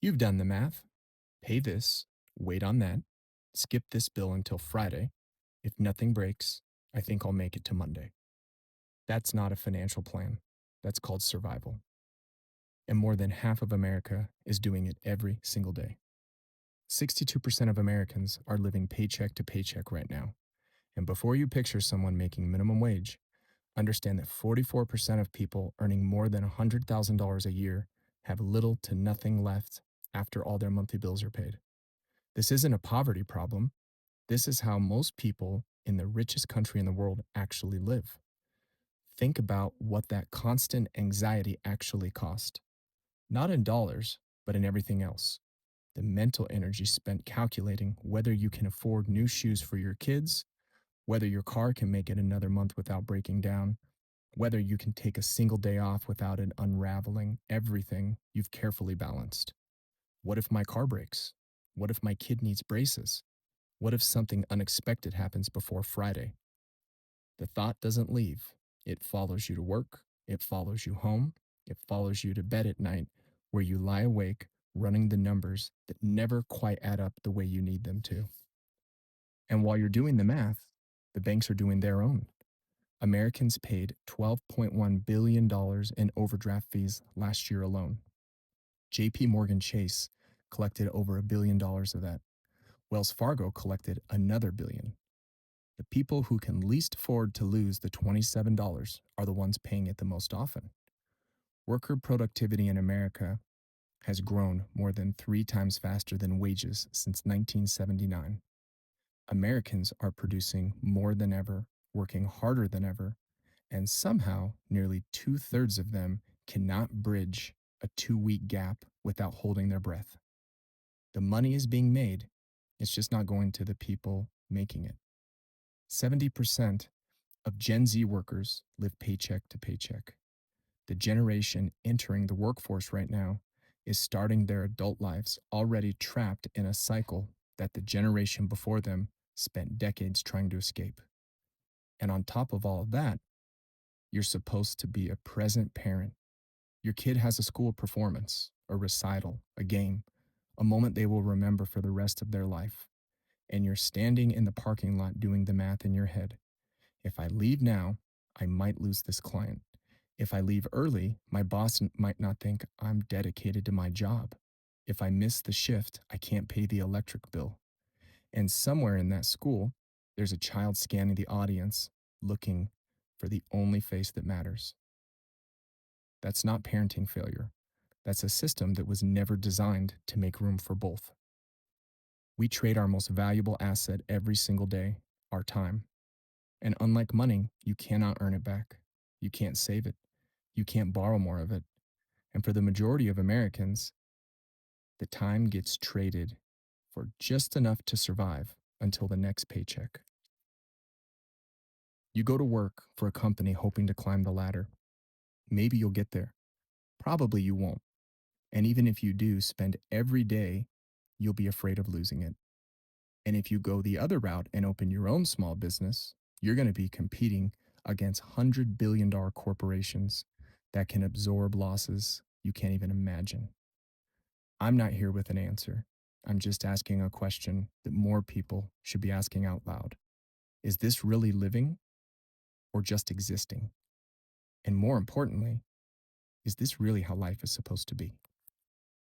You've done the math. Pay this, wait on that, skip this bill until Friday. If nothing breaks, I think I'll make it to Monday. That's not a financial plan. That's called survival. And more than half of America is doing it every single day. 62% of Americans are living paycheck to paycheck right now. And before you picture someone making minimum wage, understand that 44% of people earning more than $100,000 a year have little to nothing left after all their monthly bills are paid. This isn't a poverty problem. This is how most people in the richest country in the world actually live. Think about what that constant anxiety actually cost. Not in dollars, but in everything else. The mental energy spent calculating whether you can afford new shoes for your kids, whether your car can make it another month without breaking down, whether you can take a single day off without it unraveling everything you've carefully balanced. What if my car breaks? What if my kid needs braces? What if something unexpected happens before Friday? The thought doesn't leave. It follows you to work. It follows you home. It follows you to bed at night, where you lie awake running the numbers that never quite add up the way you need them to. And while you're doing the math, the banks are doing their own. Americans paid $12.1 billion in overdraft fees last year alone. JPMorgan Chase collected over $1 billion of that. Wells Fargo collected another billion. The people who can least afford to lose the $27 are the ones paying it the most often. Worker productivity in America has grown more than 3 times faster than wages since 1979. Americans are producing more than ever, working harder than ever, and somehow nearly 2/3 of them cannot bridge a 2-week gap without holding their breath. The money is being made, it's just not going to the people making it. 70% of Gen Z workers live paycheck to paycheck. The generation entering the workforce right now is starting their adult lives already trapped in a cycle that the generation before them spent decades trying to escape. And on top of all of that, you're supposed to be a present parent. Your kid has a school performance, a recital, a game, a moment they will remember for the rest of their life. And you're standing in the parking lot doing the math in your head. If I leave now, I might lose this client. If I leave early, my boss might not think I'm dedicated to my job. If I miss the shift, I can't pay the electric bill. And somewhere in that school, there's a child scanning the audience, looking for the only face that matters. That's not parenting failure. That's a system that was never designed to make room for both. We trade our most valuable asset every single day, our time. And unlike money, you cannot earn it back. You can't save it. You can't borrow more of it. And for the majority of Americans, the time gets traded for just enough to survive until the next paycheck. You go to work for a company hoping to climb the ladder. Maybe you'll get there. Probably you won't. And even if you do spend every day, you'll be afraid of losing it. And if you go the other route and open your own small business, you're going to be competing against $100 billion corporations that can absorb losses you can't even imagine. I'm not here with an answer. I'm just asking a question that more people should be asking out loud. Is this really living or just existing? And more importantly, is this really how life is supposed to be?